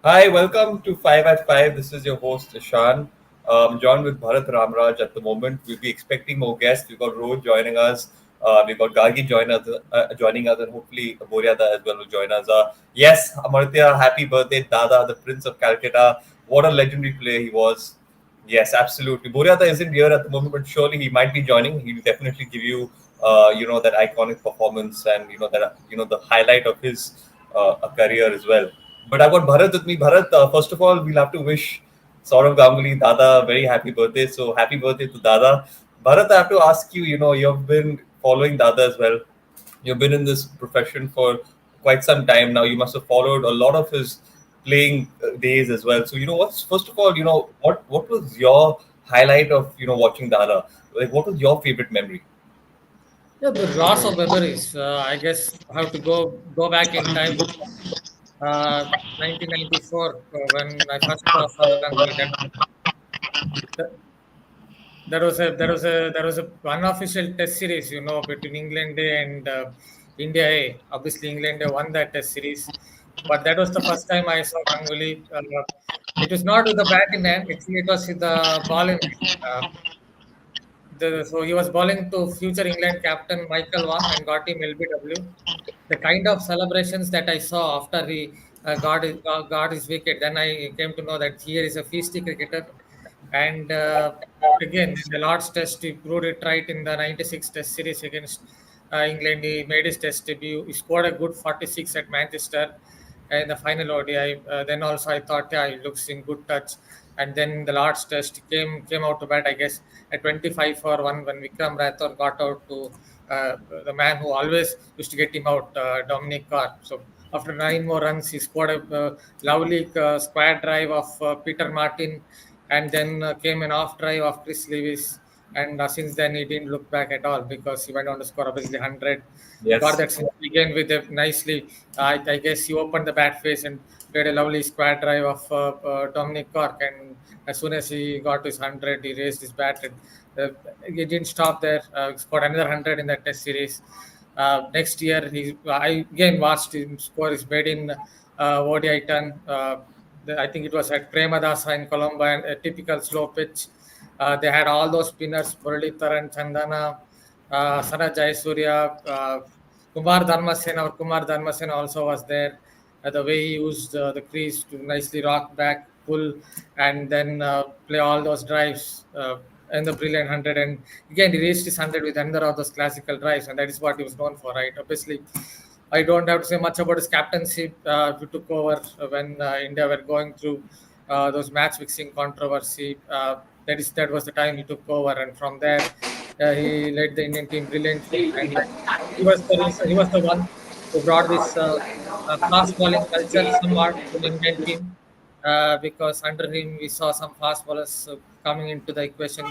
Hi, welcome to 5 at 5. This is your host, Ishan. Joined with Bharat Ramraj at the moment. We'll be expecting more guests. We've got Rohit joining us. We've got Gargi joining us, and hopefully Boryada as well will join us. Yes, Amartya, happy birthday, Dada, the Prince of Calcutta. What a legendary player he was. Yes, absolutely. Boryada isn't here at the moment, but surely he might be joining. He'll definitely give you, that iconic performance and the highlight of his career as well. But I've got Bharat with me. Bharat, first of all, we'll have to wish Sourav Ganguly, Dada, a very happy birthday. So happy birthday to Dada. Bharat, I have to ask you, you've been following Dada as well. You've been in this profession for quite some time now. You must have followed a lot of his playing days as well. So, what's first of all, what was your highlight of watching Dada? Like, what was your favorite memory? Yeah, there's lots of memories. I guess I have to go back in time to 1994 when I first saw Sourav Ganguly. That, there was a unofficial test series, between England A and India A. Obviously, England A won that test series, but that was the first time I saw Ganguly. It was not with the bat in hand; actually, it was with the ball in hand. So he was bowling to future England captain Michael Vaughan and got him LBW. The kind of celebrations that I saw after he got his wicket, then I came to know that here is a feisty cricketer. And again, in the Lord's Test, he proved it right in the '96 Test series against England. He made his Test debut. He scored a good 46 at Manchester in the final ODI. Then also I thought, yeah, he looks in good touch. And then the Lord's Test came out to bat, I guess, at 25 for 1 when Vikram Rathore got out to the man who always used to get him out, Dominic Carr. So after 9 more runs, he scored a lovely square drive of Peter Martin, and then came an off drive of Chris Lewis. And since then, he didn't look back at all because he went on to score obviously 100. Got Yes. that century again with a nicely. I guess he opened the bat face and played a lovely square drive of Dominic Cork. And as soon as he got his 100, he raised his bat. And he didn't stop there. Scored another 100 in that Test series. Next year, I again watched him score his maiden ODI ton. I think it was at Premadasa in Colombo, and a typical slow pitch. They had all those spinners, Muralitharan, Chandana, Sana Jayasurya, Kumar Dharmasen also was there. The way he used the crease to nicely rock back, pull, and then play all those drives. And the brilliant 100, and again he reached his 100 with another of those classical drives, and that is what he was known for, right? Obviously, I don't have to say much about his captaincy. He took over when India were going through those match fixing controversy. That was the time he took over, and from there he led the Indian team brilliantly. And he was the one who brought this fast bowling culture somewhat to the Indian team. Because under him we saw some fast bowlers coming into the equation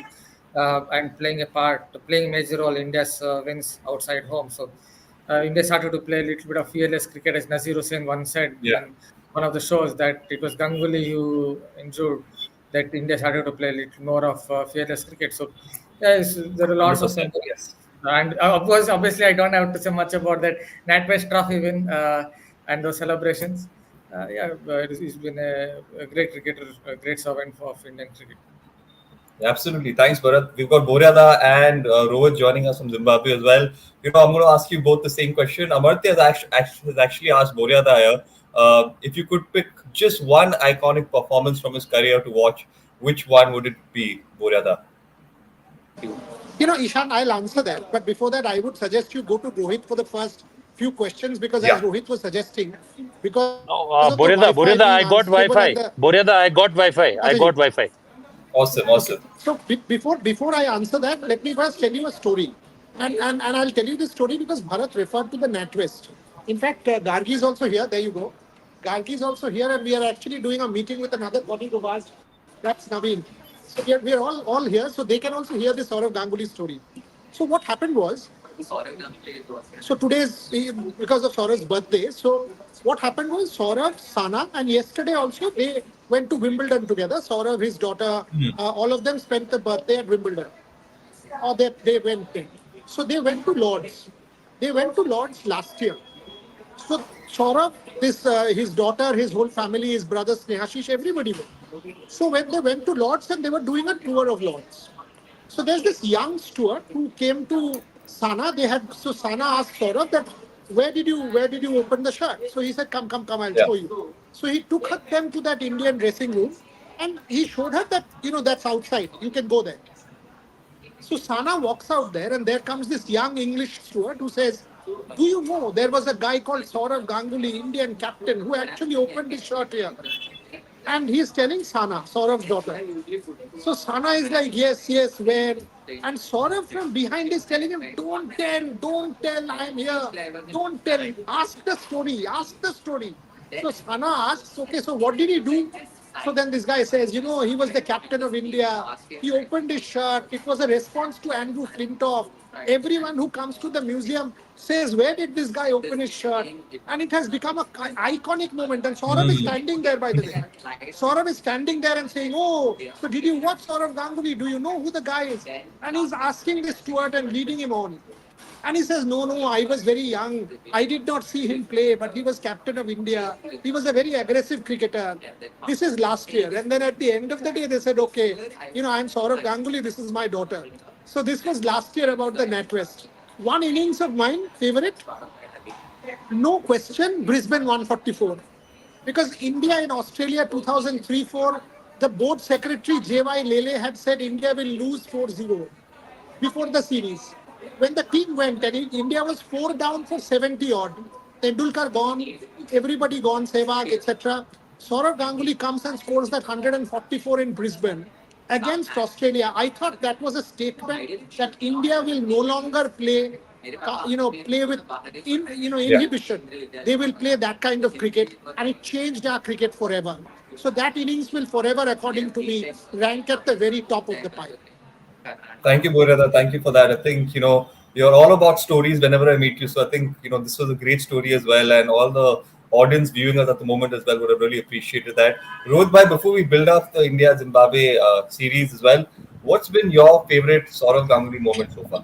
and playing a major role in India's wins outside home. So India started to play a little bit of fearless cricket, as Nazir Hussain once said Yeah. in one of the shows, that it was Ganguly who ensured that India started to play a little more of fearless cricket. So yes, there are lots of 100%. memories. Yes. And of course, obviously, I don't have to say much about that NatWest Trophy win and those celebrations. He's been a great cricketer, a great servant of Indian cricket. Absolutely. Thanks, Bharat. We've got Boryada and Rohit joining us from Zimbabwe as well. I'm going to ask you both the same question. Amartya has actually asked Boryada here if you could pick just one iconic performance from his career to watch, which one would it be, Boryada? Ishan, I'll answer that. But before that, I would suggest you go to Rohit for the first few questions because, as Yeah. Rohit was suggesting, because of the No, Wi-Fi being Boryada, I unstable got and the. Wi-Fi. Boryada, I got Wi-Fi. I Acha, got Wi-Fi. Awesome. okay. Awesome. So before I answer that, let me first tell you a story, and I'll tell you this story because Bharat referred to the NatWest. In fact, Gargi is also here. There you go. Gargi is also here, and we are actually doing a meeting with another colleague of ours. That's Naveen. So we are all here, so they can also hear the Saurav Ganguly story. So what happened was, so today's because of Saurav's birthday. So what happened was Saurav, Sana, and yesterday also they went to Wimbledon together. Saurav, his daughter, all of them spent the birthday at Wimbledon. Or they went there. So they went to Lords. They went to Lords last year. So Saurav, This his daughter, his whole family, his brother Snehashish, everybody went. So when they went to Lords and they were doing a tour of Lords. So there's this young steward who came to Sana. Sana asked Saurabh that where did you open the shirt? So he said, come, I'll Yeah. show you. So he took them to that Indian dressing room and he showed her that that's outside. You can go there. So Sana walks out there, and there comes this young English steward who says, "Do you know there was a guy called Sourav Ganguly, Indian captain, who actually opened his shirt here?" And he's telling Sana, Saurav's daughter. So Sana is like, "Yes, yes, where?" And Saurav from behind is telling him, don't tell, I'm here. Don't tell, ask the story, ask the story. So Sana asks, okay, so what did he do? So then this guy says, he was the captain of India. He opened his shirt. It was a response to Andrew Flintoff. Everyone who comes to the museum says, where did this guy open his shirt? And it has become an iconic moment. And Saurav is standing there, by the way. Saurav is standing there and saying, oh, so did you watch Sourav Ganguly? Do you know who the guy is? And he's asking the steward and leading him on. And he says, no, I was very young. I did not see him play, but he was captain of India. He was a very aggressive cricketer. This is last year. And then at the end of the day, they said, okay, I'm Sourav Ganguly. This is my daughter. So this was last year about the NatWest. One innings of mine, favorite, no question, Brisbane 144. Because India in Australia 2003-4, the board secretary J.Y. Lele had said India will lose 4-0 before the series. When the team went and India was 4 down for 70 odd, Tendulkar gone, everybody gone, Sehwag, etc. Sourav Ganguly comes and scores that 144 in Brisbane against Australia. I thought that was a statement that India will no longer play, play with Yeah. inhibition. They will play that kind of cricket, and it changed our cricket forever. So that innings will forever, according to me, rank at the very top of the pile. Thank you, Boreda. Thank you for that. I think, you're all about stories whenever I meet you. So I think, this was a great story as well. And all the audience viewing us at the moment as well would have really appreciated that. Rohit bhai, before we build up the India Zimbabwe series as well, what's been your favorite Saurav Ganguly moment so far?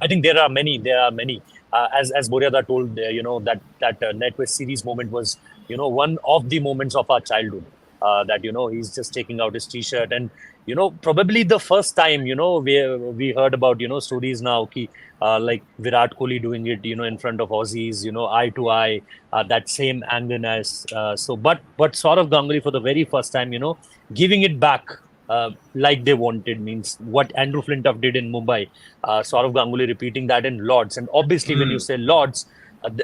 I think there are many. There are many. As Boryada told, that NetWest series moment was, one of the moments of our childhood. That he's just taking out his T-shirt, and probably the first time we heard about stories now, like Virat Kohli doing it in front of Aussies, eye to eye, that same angerness. But Sourav Ganguly for the very first time, giving it back. Like they wanted, means what Andrew Flintoff did in Mumbai, Sourav Ganguly repeating that in Lords. And obviously, when you say Lords,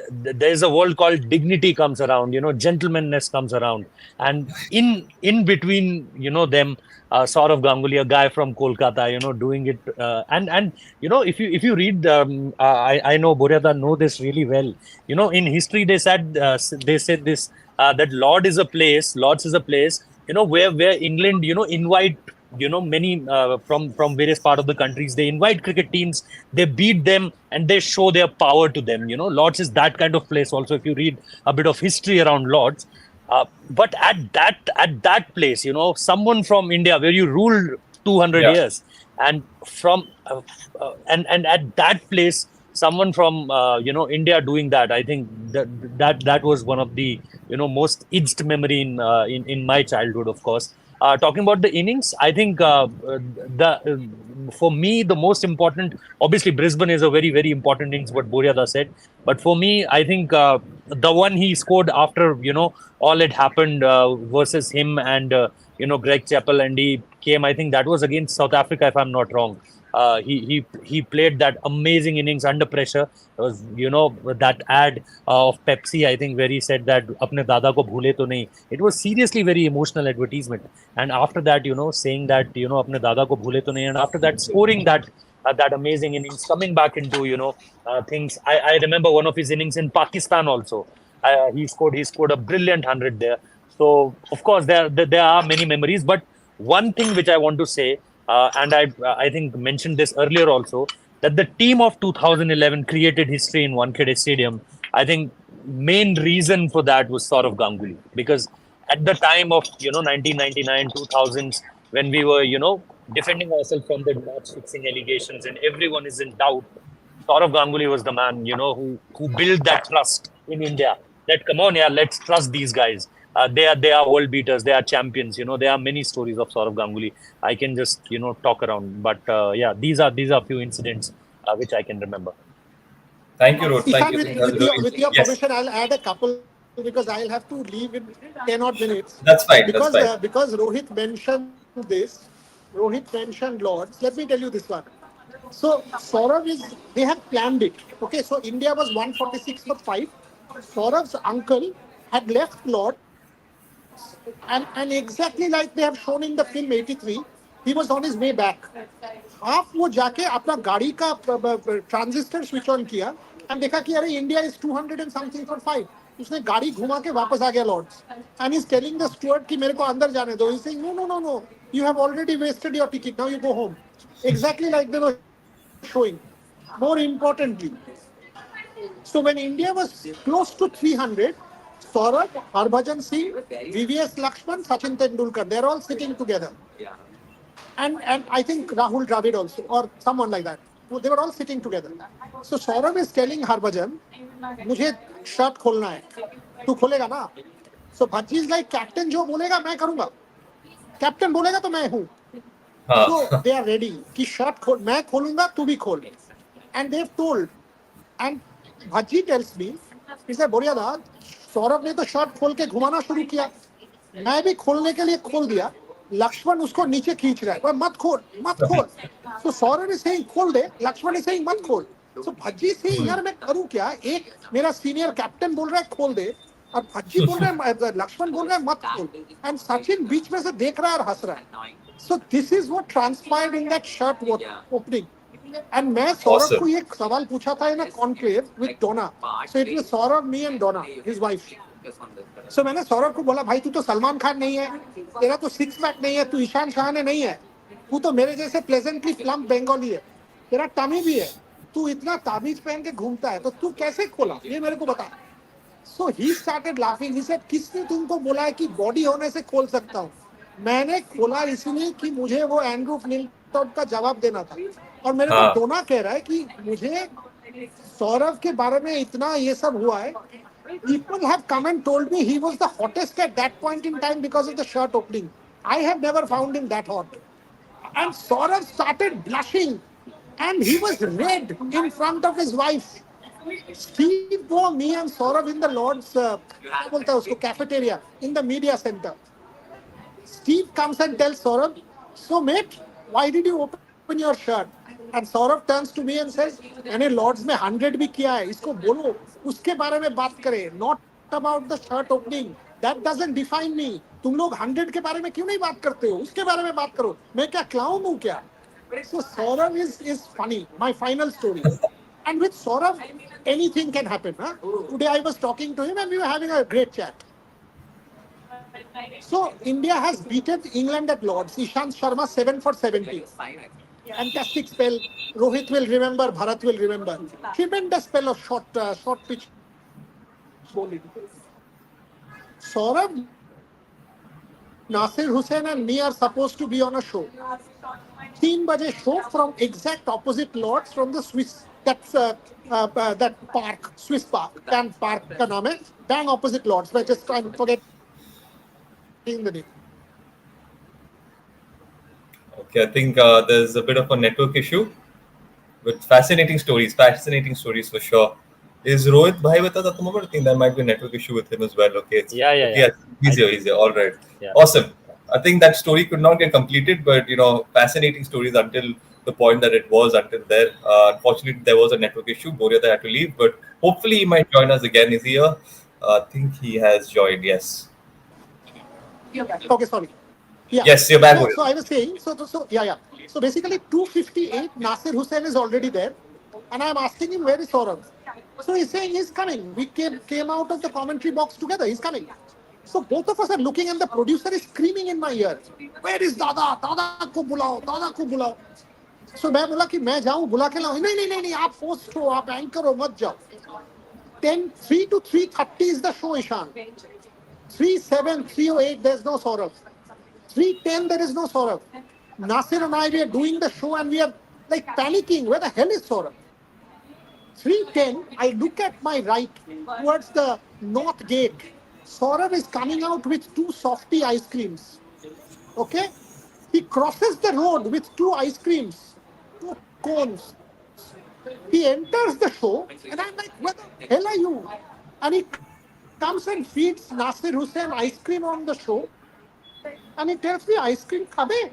there's a world called dignity comes around, gentlemanness comes around. And in between, them, Sourav Ganguly, a guy from Kolkata, doing it. And if you read, I know Boryada know this really well. In history, they said this, that Lords is a place, where England, invite, many from various part of the countries. They invite cricket teams, they beat them, and they show their power to them. Lords is that kind of place. Also, if you read a bit of history around Lords, but at that place, someone from India where you ruled 200 Yeah. years, and from and at that place, someone from India doing that, I think that was one of the most itched memory in my childhood, of course. Talking about the innings, I think for me the most important, obviously Brisbane is a very very important innings, what Boryada said. But for me, I think the one he scored after all had happened, versus him and Greg Chappell, and he came. I think that was against South Africa, if I'm not wrong. He played that amazing innings under pressure. It was that ad of Pepsi, I think, where he said that apne dada ko bhule to nahi. It was seriously very emotional advertisement. And after that, saying that apne dada ko bhule to nahi, and after that scoring that amazing innings, coming back into things. I remember one of his innings in Pakistan also. He scored a brilliant 100 there. So of course there are many memories, but one thing which I want to say, and I think mentioned this earlier also, that the team of 2011 created history in Wankhede Stadium. I think main reason for that was Sourav Ganguly, because at the time of 1999 2000s, when we were defending ourselves from the match fixing allegations and everyone is in doubt, Sourav Ganguly was the man who built that trust in India. That come on, yeah, let's trust these guys. They are world beaters. They are champions. There are many stories of Sourav Ganguly. I can just talk around, but yeah, these are few incidents which I can remember. Thank you, Rohit. Thank Ishan, you. I think that was really with your yes. permission, I'll add a couple because I'll have to leave in 10 odd minutes. That's fine. That's fine. Because Rohit mentioned this, Rohit mentioned Lords. Let me tell you this one. So Saurav they have planned it. Okay, so India was 146 for 5. Saurav's uncle had left Lords, and exactly like they have shown in the film 83, he was on his way back. Half वो जाके अपना गाड़ी का transistor switch on किया and देखा कि अरे India is 200 and something for 5. उसने गाड़ी घुमा के वापस आ गया Lord's and is telling the steward कि मेरे को अंदर जाने दो. He saying no no no no, you have already wasted your ticket, now you go home. Exactly like they were showing. More importantly, so when India was close to 300, Saurabh, Harbhajan Singh, VVS Lakshman, Sachin Tendulkar, they're all sitting together. And I think Rahul Dravid also, or someone like that. They were all sitting together. So Saurabh is telling Harbhajan, मुझे shirt खोलना है, तू खोलेगा ना? So Bhaji is like, captain जो बोलेगा मैं करूंगा, कैप्टन बोलेगा तो मैं हूँ. So they are ready कि शर्ट खोल, मैं खोलूंगा तू भी खोल. And they've told. And Bhaji tells me, he said, बोरिया दा, सौरभ ने तो शर्ट खोल के घुमाना शुरू किया, मैं भी खोलने के लिए खोल दिया. लक्ष्मण उसको नीचे खींच रहा है, मत खोल मत खोल. तो सौरभ इज सेइंग खोल दे, लक्ष्मण इज सेइंग मत खोल. सो भज्जी से यार मैं करूं क्या? एक मेरा सीनियर कैप्टन बोल रहा है खोल दे, और भज्जी बोल रहा है, लक्ष्मण बोल रहा है मत खोल, एंड सचिन बीच में से देख रहा है और हंस रहा है. So this is what transpired in that shirt opening. And मैं सौरभ को Awesome. ये सवाल पूछा था in a conclave with Donna. So it was Saurabh, me and Donna his wife. So मैंने सौरभ को बोला, भाई तू तो सलमान खान नहीं है, तेरा तो सिक्स पैक नहीं है, तू ईशान शाह ने नहीं है, तू तो मेरे जैसे प्लेजेंटली प्लम्प बंगाली है, तेरा टमी भी है, तू इतना ताबीज पहन के घूमता है, तो तू कैसे खोला ये मेरे को बता. So he started laughing. He said, किसने तुमको बोला है कि बॉडी होने से खोल सकता हूँ? मैंने खोला इसलिए कि मुझे वो एंड्रू फ्लिंटॉन का जवाब देना था. और मेरे को हाँ. डोना कह रहा है कि मुझे सौरभ के बारे में इतना ये सब हुआ है. People have come and told me he was the hottest at that point in time because of the shirt opening. I have never found him that hot. And Saurav started blushing and he was red in front of his wife. Steve bore me and Saurav in the Lord's क्या बोलता है उसको, cafeteria in the media center. Steve comes and tells Saurabh, so mate, why did you open your shirt? And Saurabh turns to me and says, मैंने Lord's में 100 भी किया है, इसको बोलो उसके बारे में बात करें, not about the shirt opening. That doesn't define मी. तुम लोग 100 के बारे में क्यों नहीं बात करते हो? उसके बारे में बात करो. मैं क्या क्लाउन हूँ क्या? So Saurabh is funny. My final story. And with Saurabh, anything can happen. Huh? Today I was talking to him and we were having a great chat. So India has beaten England at Lords. Ishant Sharma 7 for 70. Fantastic spell. Rohit will remember. Bharat will remember. Tremendous spell of short pitch bowling. Saurabh, Nasir Hussain and me are supposed to be on a show. 3 baje show from exact opposite Lords from the Swiss. That's that park, Swiss park. Bang Park ka naam hai. Bang opposite Lords. I'm forgetting the name. Okay, I think there's a bit of a network issue, but fascinating stories for sure. Is Rohit Bhai with us at the moment? I think there might be a network issue with him as well. Okay, Yeah. he's here. He's here. All right, Yeah. awesome. I think that story could not get completed, but fascinating stories until the point that it was until there. Unfortunately, there was a network issue. Boryata had to leave, but hopefully he might join us again. Is he here? I think he has joined. Yes. Okay, sorry. Yeah. Yes, you're back. So I was saying, yeah. So basically, 258, Nasir Hussain is already there, and I'm asking him where is Saurabh. So he's saying he's coming. We came out of the commentary box together. He's coming. So both of us are looking, and the producer is screaming in my ear, "Where is Dada? Dada को बुलाओ, Dada को बुलाओ." So मैं बोला कि मैं जाऊँ बुला के लाऊँ. नहीं, आप host हो, आप anchor हो, मत जाओ. 3 to 3:30 is the show, Ishan. 3:07, 3:08, there's no Saurabh. 3:10, there is no Saurabh. Nasir and I, we are doing the show and we are like panicking. Where the hell is Saurabh? 3:10, I look at my right towards the north gate. Saurav is coming out with two softy ice creams. Okay? He crosses the road with two ice creams, two cones. He enters the show, and I'm like, where the hell are you? And he comes and feeds Nasir Hussain ice cream on the show, and he tells me, ice cream khabe?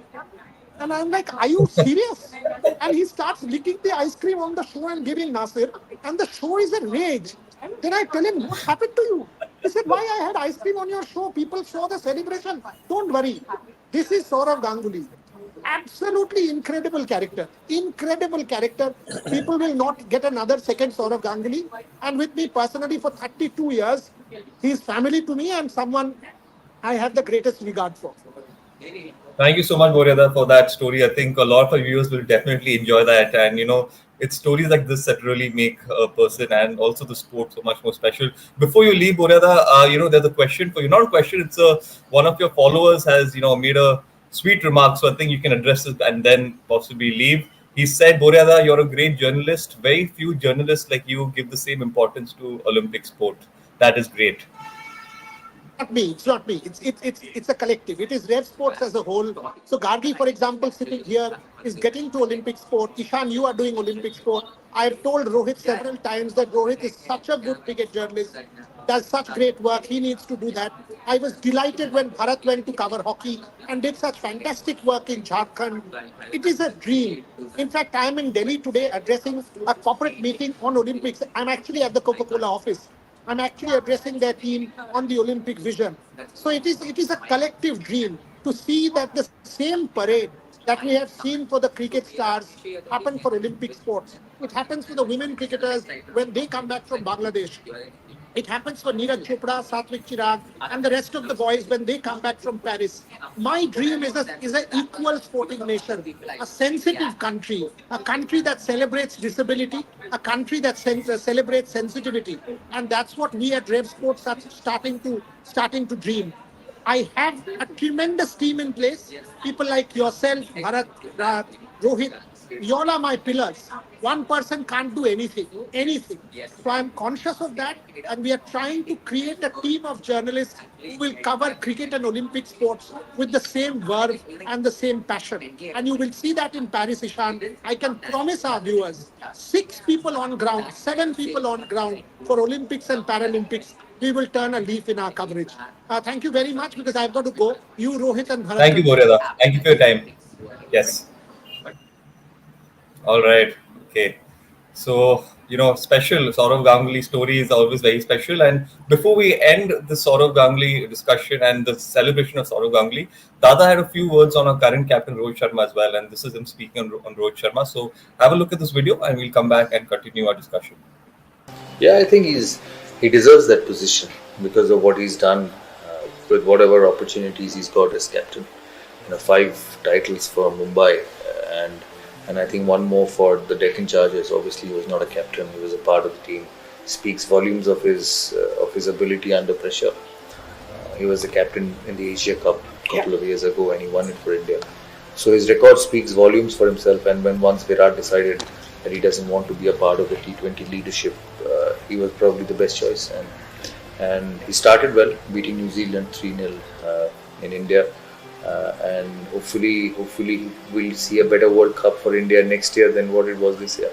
And I'm like, are you serious? And he starts licking the ice cream on the show and giving Nasir, and the show is a rage. Then I tell him, what happened to you? He said, why I had ice cream on your show? People saw the celebration. Don't worry. This is Sourav Ganguly. Absolutely incredible character. Incredible character. People will not get another second Sourav Ganguly. And with me personally for 32 years, he is family to me and someone I have the greatest regard for. Thank you so much, Boryada, for that story. I think a lot of our viewers will definitely enjoy that. And, it's stories like this that really make a person and also the sport so much more special. Before you leave, Boryada, there's a question for you. Not a question, it's one of your followers has, made a sweet remark. So I think you can address it and then possibly leave. He said, Boryada, you're a great journalist. Very few journalists like you give the same importance to Olympic sport. That is great. Not me. It's not me. It's a collective. It is Rev Sports as a whole. So Gargi, for example, sitting here is getting to Olympic sport. Ishan, you are doing Olympic sport. I've told Rohit several times that Rohit is such a good cricket journalist, does such great work. He needs to do that. I was delighted when Bharat went to cover hockey and did such fantastic work in Jharkhand. It is a dream. In fact, I am in Delhi today addressing a corporate meeting on Olympics. I'm actually at the Coca-Cola office. I'm actually addressing their team on the Olympic vision. So it is a collective dream to see that the same parade that we have seen for the cricket stars happen for Olympic sports. It happens for the women cricketers when they come back from Bangladesh. It happens for Neeraj Chopra, Satwik Chirag, and the rest of the boys when they come back from Paris. My dream is an equal sporting nation, a sensitive country, a country that celebrates disability, a country that celebrates sensitivity, and that's what we at Rev Sports are starting to dream. I have a tremendous team in place. People like yourself, Bharat, Rohit, you all are my pillars. One person can't do anything. So I'm conscious of that, and we are trying to create a team of journalists who will cover cricket and Olympic sports with the same verve and the same passion. And you will see that in Paris, Ishan. I can promise our viewers, 6 people on ground, 7 people on ground for Olympics and Paralympics. We will turn a leaf in our coverage. Thank you very much because I've got to go. You, Rohit, and Bharat. Thank you, Boryada. Thank you for your time. Yes. All right. Okay. So, special Sourav Ganguly story is always very special. And before we end the Sourav Ganguly discussion and the celebration of Sourav Ganguly, Dada had a few words on our current captain Rohit Sharma as well. And this is him speaking on Rohit Sharma. So have a look at this video and we'll come back and continue our discussion. Yeah, I think he deserves that position because of what he's done with whatever opportunities he's got as captain. 5 titles for Mumbai and I think one more for the Deccan Chargers. Obviously, he was not a captain; he was a part of the team. Speaks volumes of his ability under pressure. He was the captain in the Asia Cup a couple of years ago, and he won it for India. So his record speaks volumes for himself. And when once Virat decided that he doesn't want to be a part of the T20 leadership, he was probably the best choice. And he started well, beating New Zealand 3-0 in India. And hopefully we'll see a better World Cup for India next year than what it was this year.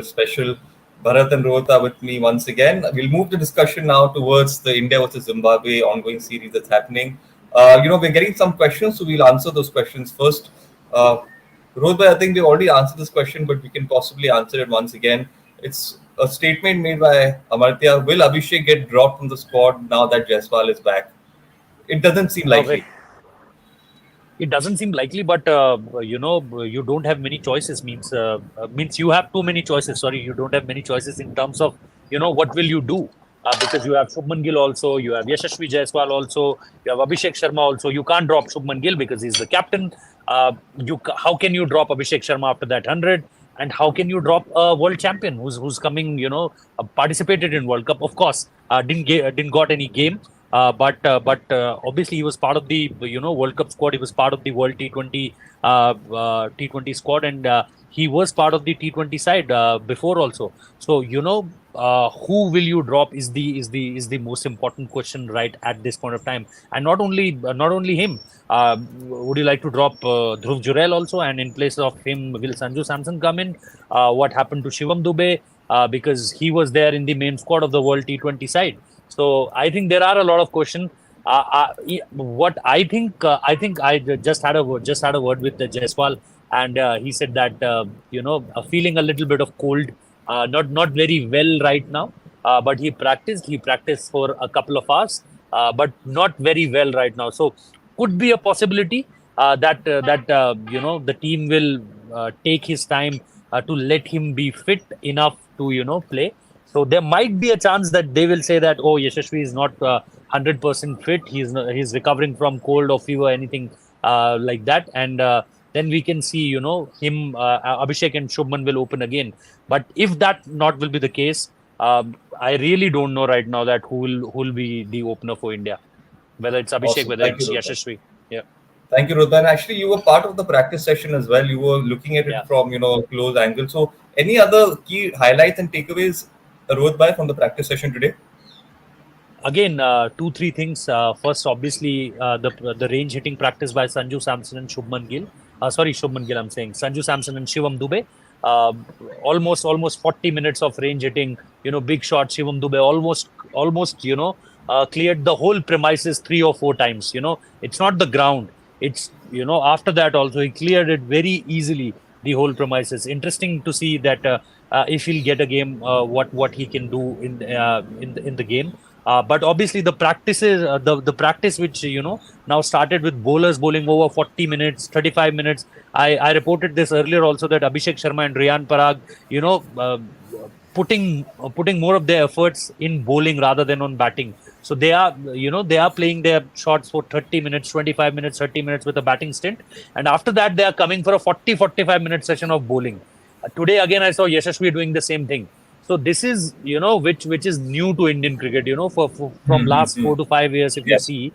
Special. Bharat and Rohit are with me once again. We'll move the discussion now towards the India versus Zimbabwe ongoing series that's happening. We're getting some questions, so we'll answer those questions first. Rohit, I think we already answered this question, but we can possibly answer it once again. It's a statement made by Amartya. Will Abhishek get dropped from the squad now that Jaiswal is back? It doesn't seem likely. It doesn't seem likely, but you don't have many choices. Means you have too many choices. Sorry, you don't have many choices in terms of what will you do? Because you have Shubman Gill also, you have Yashasvi Jaiswal also, you have Abhishek Sharma also. You can't drop Shubman Gill because he's the captain. How can you drop Abhishek Sharma after that 100? And how can you drop a world champion who's coming? Participated in World Cup, of course. Didn't got any game. but obviously he was part of the World Cup squad. He was part of the World T20 squad, and he was part of the T20 side before also. So who will you drop is the most important question right at this point of time. And not only him. Would you like to drop Dhruv Jurel also, and in place of him will Sanju Samson come in? What happened to Shivam Dube? Because he was there in the main squad of the World T20 side. So I think there are a lot of questions. What I think just had a word with Jaiswal, and he said that feeling a little bit of cold, not very well right now. But he practiced for a couple of hours, but not very well right now. So could be a possibility that the team will take his time to let him be fit enough to play. So there might be a chance that they will say that, oh, Yashasvi is not 100% fit. He's recovering from cold or fever, anything like that, and then we can see him, Abhishek and Shubman will open again. But if that not will be the case, I really don't know right now that who will be the opener for India, whether it's Abhishek, Awesome. whether Thank you, it's Rudra. Yashasvi. Yeah, Thank you, Rudra. And actually, you were part of the practice session as well. You were looking at it yeah. from close angle. So, any other key highlights and takeaways, Rohit bhai, from the practice session today? Again, two, three things. First, obviously, the range hitting practice by Sanju Samson and Shubman Gill. Sorry, Shubman Gill, I'm saying. Sanju Samson and Shivam Dube. Uh, almost 40 minutes of range hitting, big shot. Shivam Dube almost, cleared the whole premises 3 or 4 times. It's not the ground. It's, after that also, he cleared it very easily, the whole premises. Interesting to see that if he'll get a game, what he can do in the game. But obviously the practices, the practice which now started with bowlers bowling over 40 minutes, 35 minutes. I reported this earlier also that Abhishek Sharma and Riyan Parag, putting more of their efforts in bowling rather than on batting. So they are playing their shots for 30 minutes, 25 minutes, 30 minutes with a batting stint, and after that they are coming for a 40-45 minute session of bowling. Today again I saw Yashasvi doing the same thing. So this is which is new to Indian cricket. From last Mm-hmm. 4 to 5 years, if you Yeah. see,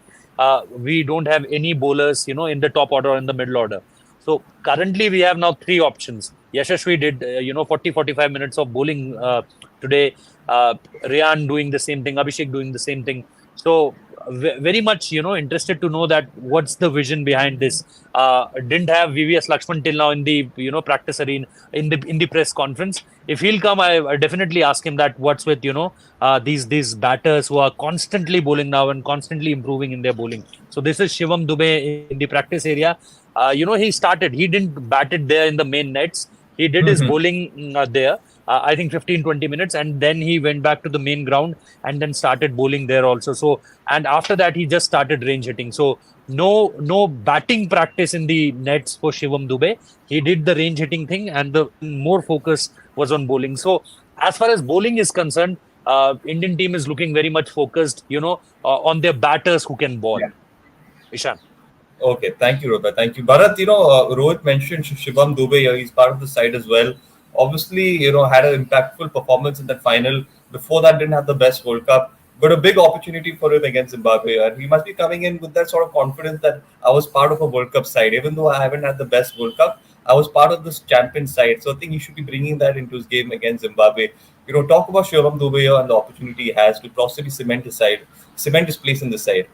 we don't have any bowlers in the top order or in the middle order. So currently we have now three options. Yashasvi did 40-45 minutes of bowling today. Riyan doing the same thing. Abhishek doing the same thing. So very much interested to know that what's the vision behind this. Didn't have VVS Lakshman till now in the practice arena, in the press conference. If he'll come, I definitely ask him that what's with these batters who are constantly bowling now and constantly improving in their bowling. So this is Shivam Dube in the practice area. He didn't bat it there in the main nets. He did his Mm-hmm. bowling there. I think 15-20 minutes, and then he went back to the main ground and then started bowling there also. So, and after that he just started range hitting. So no batting practice in the nets for Shivam Dube. He did the range hitting thing, and the more focus was on bowling. So as far as bowling is concerned, Indian team is looking very much focused, on their batters who can ball. Yeah. Ishan. Okay, thank you, Rohit. Thank you, Bharat. Rohit mentioned Shivam Dube here. He's part of the side as well. Obviously, had an impactful performance in that final. Before that, didn't have the best World Cup, but a big opportunity for him against Zimbabwe. And he must be coming in with that sort of confidence that I was part of a World Cup side. Even though I haven't had the best World Cup, I was part of this champion side. So I think he should be bringing that into his game against Zimbabwe. Talk about Shivam Dube here and the opportunity he has to possibly cement his place in the side.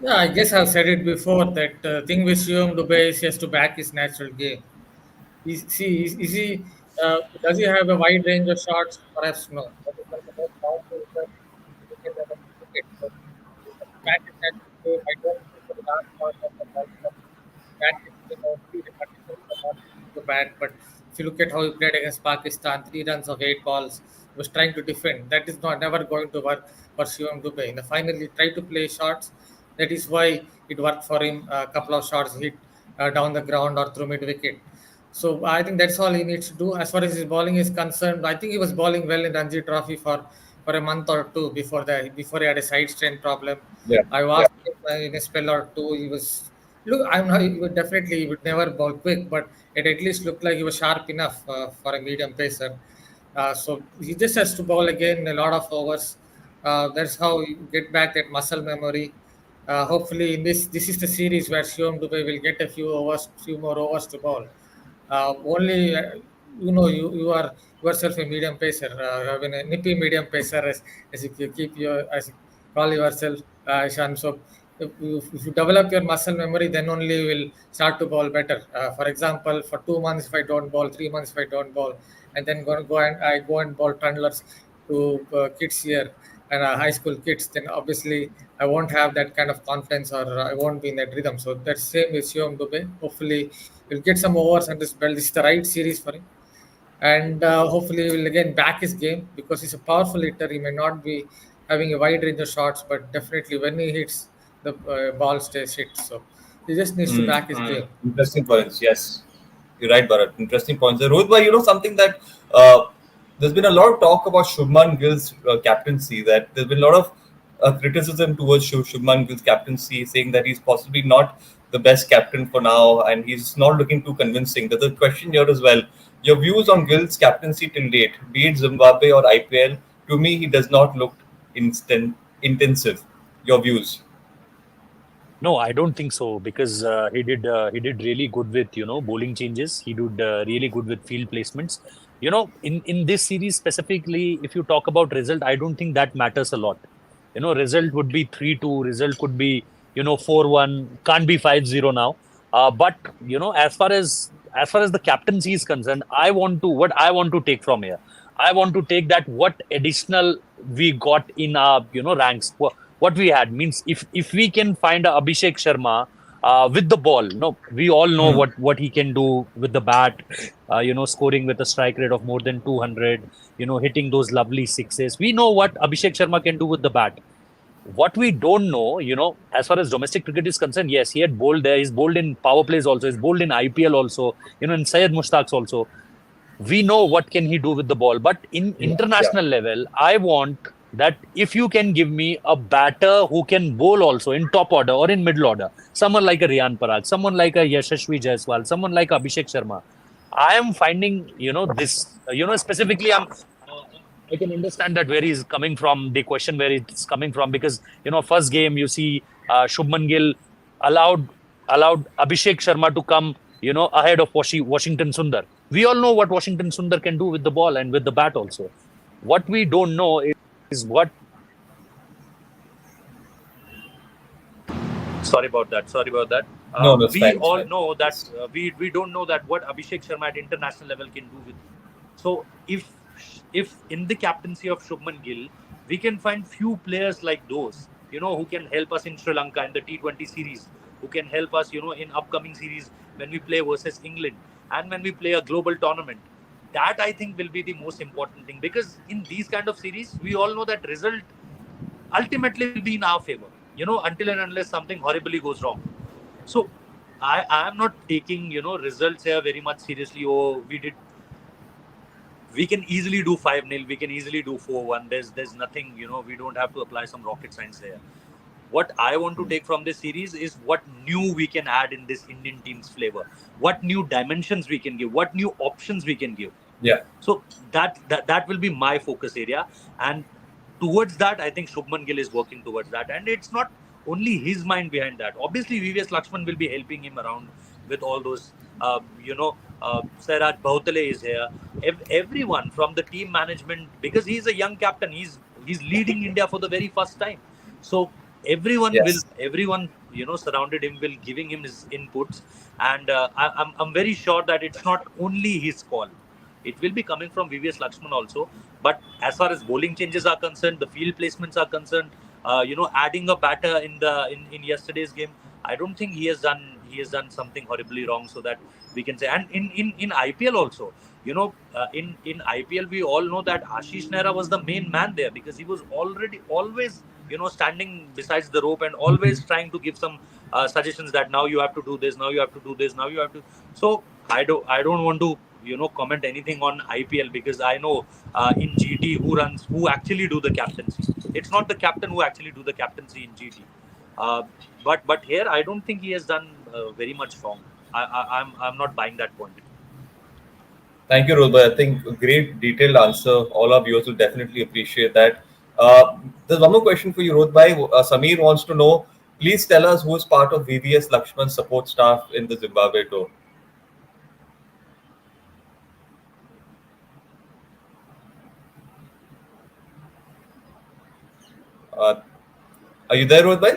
Yeah, I guess I've said it before that thing with Shivam Dube is just to back his natural game. Is he, does he have a wide range of shots? Perhaps no. But he's one of the most powerful hitters in the game of cricket. So he can back his natural game. I don't think for the last part of the World Cup, back his game only the conditions were not to bat. But if you look at how he played against Pakistan, 3 runs of 8 balls, he was trying to defend. That is not never going to work for Shivam Dube. In the final, he tried to play shots. That is why it worked for him. A couple of shots hit down the ground or through mid wicket. So I think that's all he needs to do. As far as his bowling is concerned, I think he was bowling well in Ranji Trophy for a month or two before he had a side strain problem. Yeah. I watched him in a spell or two. He was look. I'm not. He would never bowl quick, but it at least looked like he was sharp enough for a medium pacer. So he just has to bowl again a lot of overs. That's how you get back that muscle memory. Hopefully, in this is the series where Shivam Dubey will get a few more overs to bowl. Only you are yourself a medium pacer, I mean a nippy medium pacer, as you keep your as you call yourself, Ishan. So if you develop your muscle memory, then only you will start to bowl better. For example, for 2 months if I don't bowl, 3 months if I don't bowl, and then go and bowl trundlers to kids here and high school kids, then obviously I won't have that kind of confidence, or I won't be in that rhythm. So that's same with Shivam Dubey. Hopefully he'll get some overs and this belt. This is the right series for him, and hopefully he will again back his game, because he's a powerful hitter. He may not be having a wide range of shots, but definitely when he hits, the ball stays hit. So he just needs to back his game. Interesting points. Yes, you're right, Bharat. Interesting points. Rohit, bhai, something that uh, there's been a lot of talk about Shubman Gill's captaincy. That there's been a lot of criticism towards Shubman Gill's captaincy, saying that he's possibly not the best captain for now, and he's not looking too convincing. There's a question here as well. Your views on Gill's captaincy till date, be it Zimbabwe or IPL. To me, he does not look intensive. Your views? No, I don't think so, because he did really good with bowling changes. He did really good with field placements. In this series specifically, if you talk about result, I don't think that matters a lot. Result would be 3-2. Result could be 4-1. Can't be 5-0 now. But as far as the captaincy is concerned, what I want to take from here. I want to take that what additional we got in our ranks. What we had means, if we can find a Abhishek Sharma with the ball, we all know what he can do with the bat. Scoring with a strike rate of more than 200. Hitting those lovely sixes. We know what Abhishek Sharma can do with the bat. What we don't know, as far as domestic cricket is concerned, yes, he had bowled there. He's bowled in power plays also. He's bowled in IPL also. In Syed Mushtaq's also. We know what can he do with the ball, but in international level, I want that if you can give me a batter who can bowl also in top order or in middle order, someone like a Riyan Parag, someone like a Yashasvi Jaiswal, someone like Abhishek Sharma. I am finding this specifically. I can understand that where he's coming from, the question where it's coming from, because first game you see Shubman Gill allowed Abhishek Sharma to come ahead of Washington Sundar. We all know what Washington Sundar can do with the ball and with the bat also. What we don't know is what. Sorry about that. No, that's We fine. all know that we don't know that what Abhishek Sharma at international level can do with. So if in the captaincy of Shubman Gill, we can find few players like those, who can help us in Sri Lanka in the T20 series, who can help us, in upcoming series when we play versus England and when we play a global tournament. That I think will be the most important thing, because in these kind of series, we all know that result ultimately will be in our favor, until and unless something horribly goes wrong. So I am not taking, results here very much seriously. Oh, we can easily do 5-0, we can easily do 4-1. There's nothing, we don't have to apply some rocket science there. What I want to take from this series is what new we can add in this Indian team's flavor, what new dimensions we can give, what new options we can give. Yeah. So that will be my focus area, and towards that, I think Shubman Gill is working towards that, and it's not only his mind behind that. Obviously, VVS Lakshman will be helping him around with all those. Sairaj Bhautale is here. Everyone from the team management, because he's a young captain. He's leading India for the very first time. So everyone surrounded him, will giving him his inputs, and I'm very sure that it's not only his call. It will be coming from VVS Lakshman also. But as far as bowling changes are concerned, the field placements are concerned, adding a batter in yesterday's game, I don't think he has done something horribly wrong, so that we can say. And in IPL also, in IPL we all know that Ashish Nehra was the main man there, because he was always standing besides the rope and always trying to give some suggestions that now you have to do this, now you have to do this, now you have to. So I don't want to comment anything on IPL, because I know in GT who actually do the captaincy. It's not the captain who actually do the captaincy in GT. But here I don't think he has done very much wrong. I'm not buying that point. Thank you, Rohit. I think a great detailed answer. All our viewers will definitely appreciate that. There's one more question for you, Rohit bhai. Sameer wants to know. Please tell us who is part of VVS Lakshman's support staff in the Zimbabwe tour. Uh, are you there, Rohit bhai?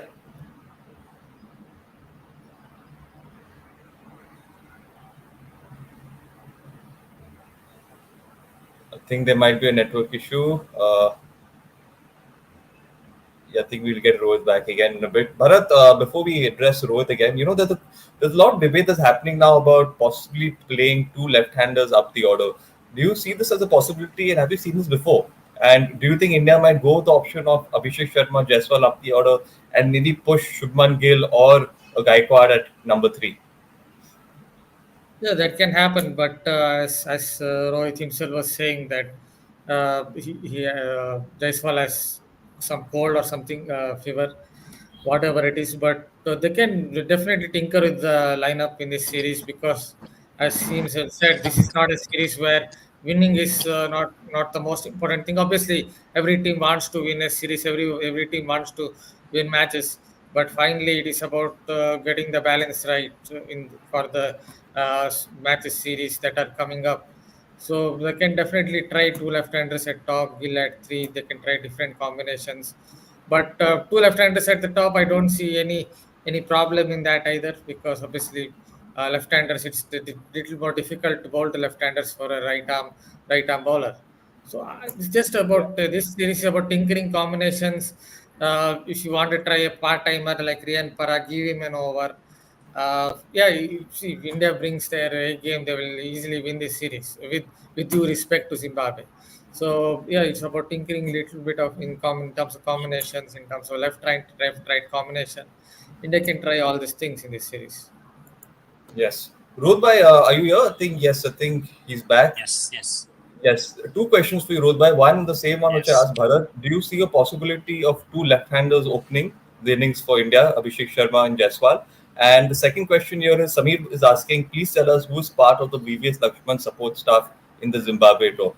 I think there might be a network issue. Yeah, I think we'll get Rohit back again in a bit. Bharat, before we address Rohit again, there's a lot of debate that's happening now about possibly playing two left-handers up the order. Do you see this as a possibility, and have you seen this before? And do you think India might go with the option of Abhishek Sharma, Jaiswal up the order, and maybe push Shubman Gill or a Gaikwad at number three? Yeah, that can happen, but as Rohit himself was saying that Jaiswal has some cold or something, fever, whatever it is, but they can definitely tinker with the lineup in this series because, as he himself said, this is not a series where winning is not the most important thing. Obviously, every team wants to win a series, every team wants to win matches, but finally, it is about getting the balance right in for the matches series that are coming up. So they can definitely try two left-handers at top, Gill at three. They can try different combinations, but two left-handers at the top, I don't see any problem in that either because obviously left-handers it's a little more difficult to bowl to left-handers for a right arm bowler. So it's just about this series is about tinkering combinations. If you want to try a part-timer like Riyan Parag, give him an over. Yeah, you see, if India brings their A game, they will easily win this series with due respect to Zimbabwe. So yeah, it's about tinkering a little bit of in terms of combinations, in terms of left right combination. India can try all these things in this series. Yes. Rohit bhai, are you here? I think yes. I think he's back. Yes, yes, Yes, two questions for you, Rodbhai. One, the same one which I yes. asked Bharat. Do you see a possibility of two left-handers opening the innings for India, Abhishek Sharma and Jaiswal? And the second question here is Sameer is asking, please tell us who's part of the VVS Lakshman support staff in the Zimbabwe tour.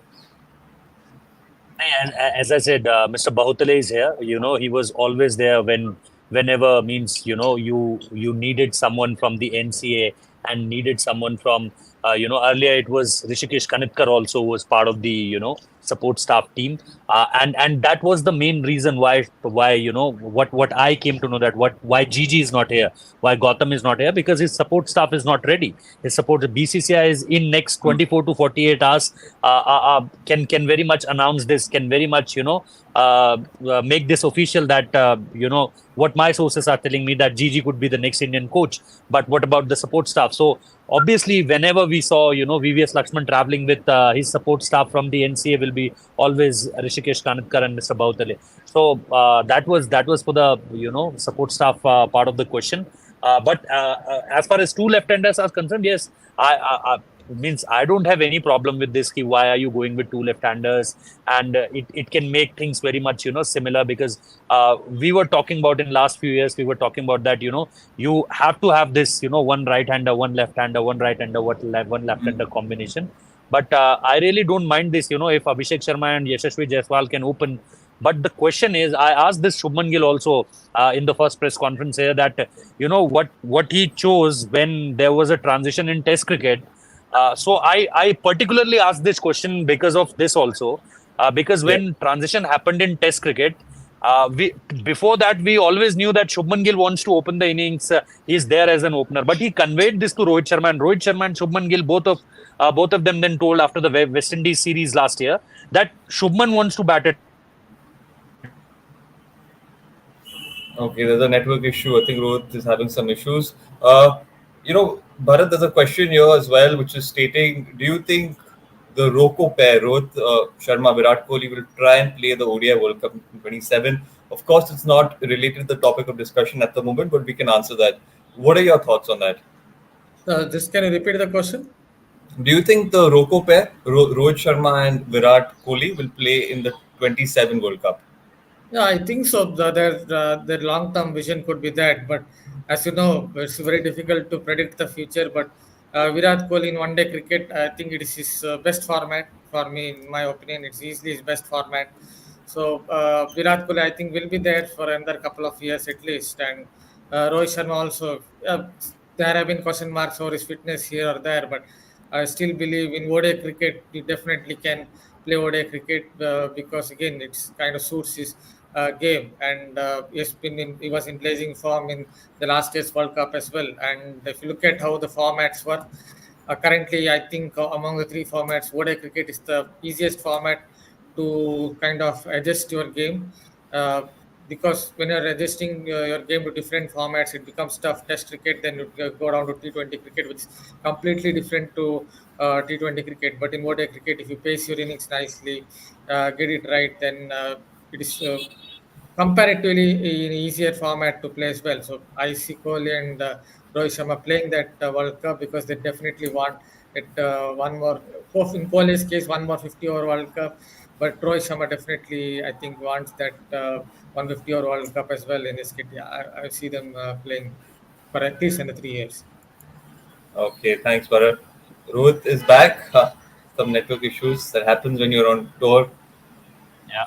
And as I said, Mr. Bahutale is here. He was always there whenever means you needed someone from the NCA and needed someone from earlier it was Rishikesh Kanitkar also was part of the support staff team, and that was the main reason why what I came to know that why Gigi is not here, why Gotham is not here, because his support staff is not ready. His support BCCI is in next 24 to 48 hours. Can very much announce this, can very much make this official that what my sources are telling me that Gigi could be the next Indian coach. But what about the support staff? So obviously, whenever we saw VVS Lakshman traveling with his support staff from the NCA will be always Rishikesh Kanitkar and Mr. Bautale. So that was for the support staff part of the question. But as far as two left-handers are concerned, yes, I means I don't have any problem with this. Ki why are you going with two left-handers? And it can make things very much similar, because we were talking about in last few years, we were talking about that you have to have this one right-hander, one left-hander, one right-hander, one left-hander combination. But I really don't mind this if Abhishek Sharma and Yashasvi Jaiswal can open. But the question is, I asked this Shubman Gill also in the first press conference here that what he chose when there was a transition in Test cricket. So I particularly asked this question because of this also, because Yeah. when transition happened in Test cricket, we before that we always knew that Shubman Gill wants to open the innings. He's there as an opener, but he conveyed this to Rohit Sharma, and Rohit Sharma and Shubman Gill both of them then told after the West Indies series last year that Shubman wants to bat at Okay, there's a network issue. I think Rohit is having some issues. Bharat, there's a question here as well, which is stating, do you think the Roko pair, Rohit Sharma, Virat Kohli, will try and play the ODI World Cup in 27? Of course, it's not related to the topic of discussion at the moment, but we can answer that. What are your thoughts on that? Just can you repeat the question? Do you think the Roko pair, Rohit Sharma and Virat Kohli, will play in the 27 World Cup? Yeah, I think so. Their long-term vision could be that, but as you know, it's very difficult to predict the future. But Virat Kohli in one-day cricket, I think it is his best format for me. In my opinion, it's easily his best format. So Virat Kohli, I think, will be there for another couple of years at least, and Rohit Sharma also. There have been question marks over his fitness here or there, but I still believe in ODI cricket. He definitely can play ODI cricket because again, it's kind of suits his game, and he was in blazing form in the last year's World Cup as well. And if you look at how the formats were, currently, I think among the three formats, ODI cricket is the easiest format to kind of adjust your game. Uh, because when you're adjusting your game to different formats, it becomes tough. Test cricket, then you go down to T20 cricket, which is completely different to T20 cricket. But in ODI cricket, if you pace your innings nicely, get it right, then it is comparatively in easier format to play as well. So I see Kohli and Rohit Sharma playing that World Cup because they definitely want it one more. In Kohli's case, one more 50-over World Cup, but Rohit Sharma definitely, I think, wants that 150-over World Cup as well in his kit. Yeah, I see them playing for at least another 3 years. Okay, thanks, Bharat. Rohit is back. Some network issues that happens when you're on tour. Yeah.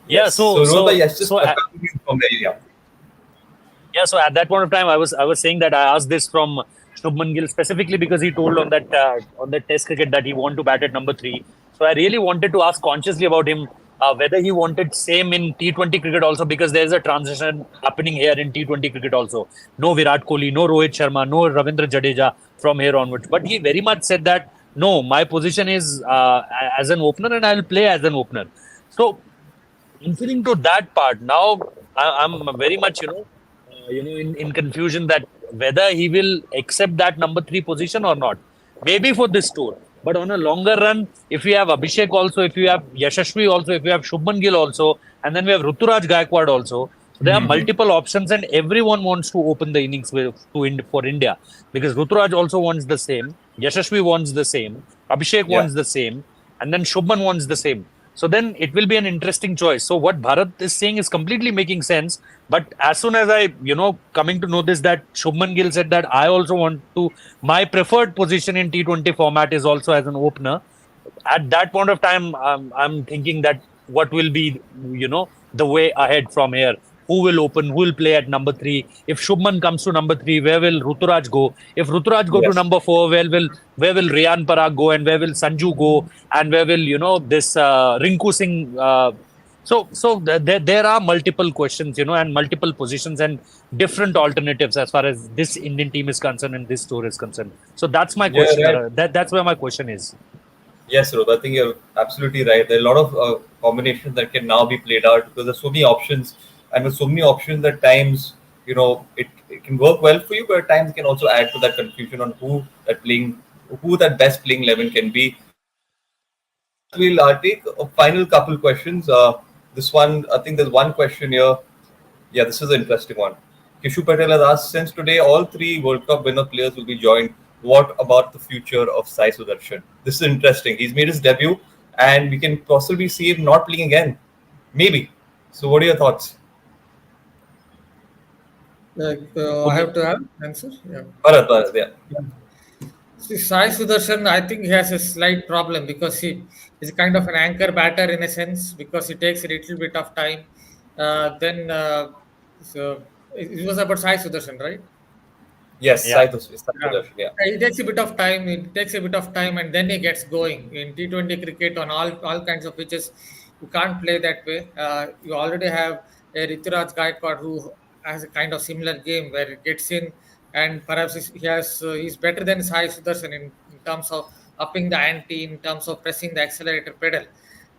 Yeah. Yes. So Rohit, yes, just So coming in from there. Yeah. Yeah, so at that point of time, I was saying that I asked this from Shubman Gill specifically because he told on that Test cricket that he wanted to bat at number three. So I really wanted to ask consciously about him whether he wanted same in T20 cricket also, because there is a transition happening here in T20 cricket also. No Virat Kohli, no Rohit Sharma, no Ravindra Jadeja from here onwards. But he very much said that no, my position is as an opener and I will play as an opener. So inferring to that part, now I'm very much in confusion that whether he will accept that number three position or not. Maybe for this tour, but on a longer run, if you have Abhishek also, if you have Yashasvi also, if you have Shubman Gill also, and then we have Ruturaj Gaikwad also, so there are multiple options, and everyone wants to open the innings for India, because Ruturaj also wants the same, Yashasvi wants the same, Abhishek Yeah. wants the same, and then Shubman wants the same. So then it will be an interesting choice. So what Bharat is saying is completely making sense. But as soon as I, coming to know this, that Shubman Gill said that I also want to, my preferred position in T20 format is also as an opener. At that point of time, I'm thinking that what will be, the way ahead from here. Who will open? Who will play at number three? If Shubman comes to number three, where will Ruturaj go? If Ruturaj go to Yes. number four, where will Riyan Parag go, and where will Sanju go, and where will this Rinku Singh? There are multiple questions, and multiple positions and different alternatives as far as this Indian team is concerned and this tour is concerned. So that's my Yeah, question. right. That's where my question is. Yes, Rohit, I think you're absolutely right. There are a lot of combinations that can now be played out because there's so many options, and with so many options, at times, it can work well for you, but at times it can also add to that confusion on who that best playing 11 can be. We'll take a final couple questions. This one, I think there's one question here. Yeah, this is an interesting one. Kishu Patel has asked, since today all three World Cup winner players will be joined, what about the future of Sai Sudarshan? This is interesting. He's made his debut, and we can possibly see him not playing again. Maybe. So, what are your thoughts? I Okay. have to have answer. Yeah. Bharat, yeah. See, Sai Sudarshan, I think he has a slight problem because he is kind of an anchor batter in a sense because it takes a little bit of time. Then, so it was about Sai Sudarshan, right? Yes, Yeah. Sai Yeah. Sudarshan, yeah. It takes a bit of time. It takes a bit of time, and then he gets going. In T20 cricket, on all kinds of pitches, you can't play that way. You already have a Rituraj Gaikwad who has a kind of similar game where it gets in, and perhaps he's better than Sai Sudarshan in terms of upping the ante, in terms of pressing the accelerator pedal.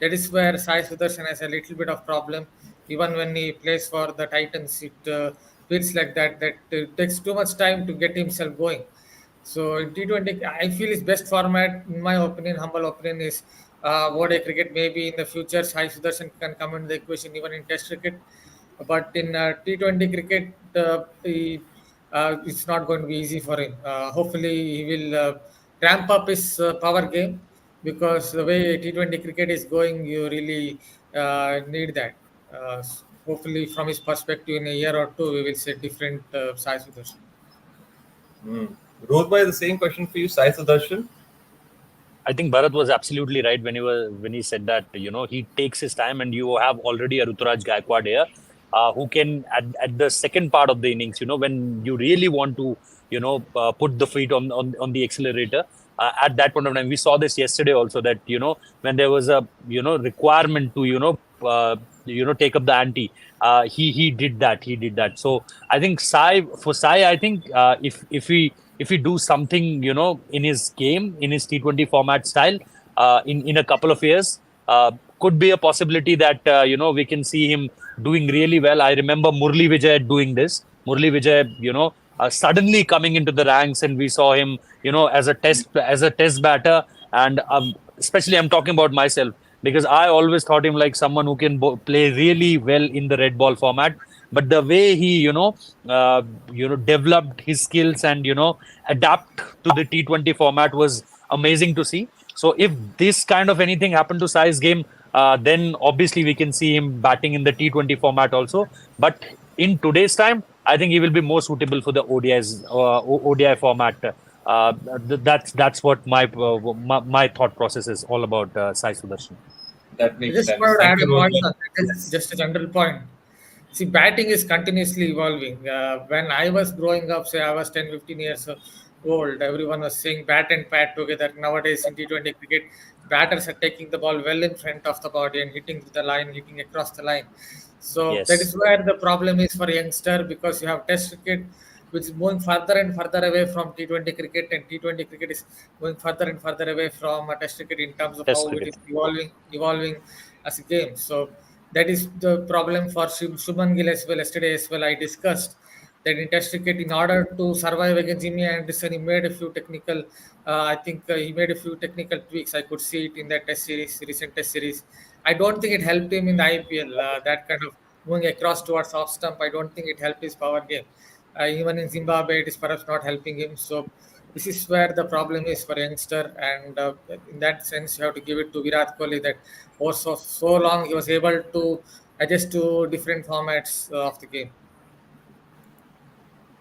That is where Sai Sudarshan has a little bit of problem. Even when he plays for the Titans, it feels like that it takes too much time to get himself going. So in T20, I feel his best format, in my opinion, humble opinion, is ODI cricket. Maybe in the future, Sai Sudarshan can come in the equation even in Test cricket. But in T20 cricket, it's not going to be easy for him. Hopefully, he will ramp up his power game because the way T20 cricket is going, you really need that. Hopefully, from his perspective, in a year or two, we will see different Sai Sudarshan. Rohit, the same question for you, Sai Sudarshan. I think Bharat was absolutely right when he said that he takes his time, and you have already a Ruturaj Gaikwad here, who can at the second part of the innings, when you really want to put the feet on the accelerator. At that point of time, we saw this yesterday also, that when there was a requirement to take up the ante, he did that. So I think Sai, I think if we do something in his game, in his T20 format style, in a couple of years, could be a possibility that we can see him doing really well. I remember Murli Vijay doing this. Murli Vijay, suddenly coming into the ranks, and we saw him as a test batter. And especially, I'm talking about myself, because I always thought him like someone who can play really well in the red ball format. But the way he developed his skills and adapt to the T20 format was amazing to see. So if this kind of anything happened to Sai's game, then obviously we can see him batting in the T20 format also. But in today's time, I think he will be more suitable for the ODI format. That's what my thought process is all about Sai Sudarshan. That I makes just sense. want to Thank add you, a point. Rohit. That is just a general point. See, batting is continuously evolving. When I was growing up, say I was 10, 15 years old, everyone was saying bat and pat together. Nowadays, in T20 cricket, batters are taking the ball well in front of the body and hitting to the line, hitting across the line. So that is Yes, where the problem is for youngster, because you have Test cricket, which is moving further and further away from T20 cricket, and T20 cricket is going further and further away from Test cricket in terms of Test how it is cricket. evolving as a game. So that is the problem for Shubman Gill as well. Yesterday as well, I discussed that in Test cricket, in order to survive against Jimmy Anderson, he made a few technical. I think he made a few technical tweaks. I could see it in that Test series, recent Test series. I don't think it helped him in the IPL. That kind of moving across towards off stump, I don't think it helped his power game. Even in Zimbabwe, it is perhaps not helping him. So this is where the problem is for youngster, and in that sense, you have to give it to Virat Kohli that also so long he was able to adjust to different formats of the game.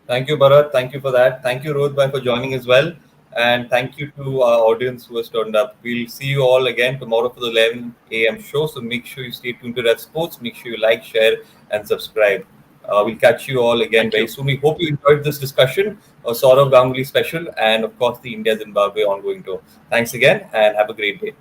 Thank you, Bharat. Thank you for that. Thank you, Rohit bhai, for joining as well. And thank you to our audience who has turned up. We'll see you all again tomorrow for the 11 a.m. show. So make sure you stay tuned to Red Sports. Make sure you like, share, and subscribe. We'll catch you all again Thank very you. soon. We hope you enjoyed this discussion, Sourav Ganguly special, and of course the India Zimbabwe ongoing tour. Thanks again, and have a great day.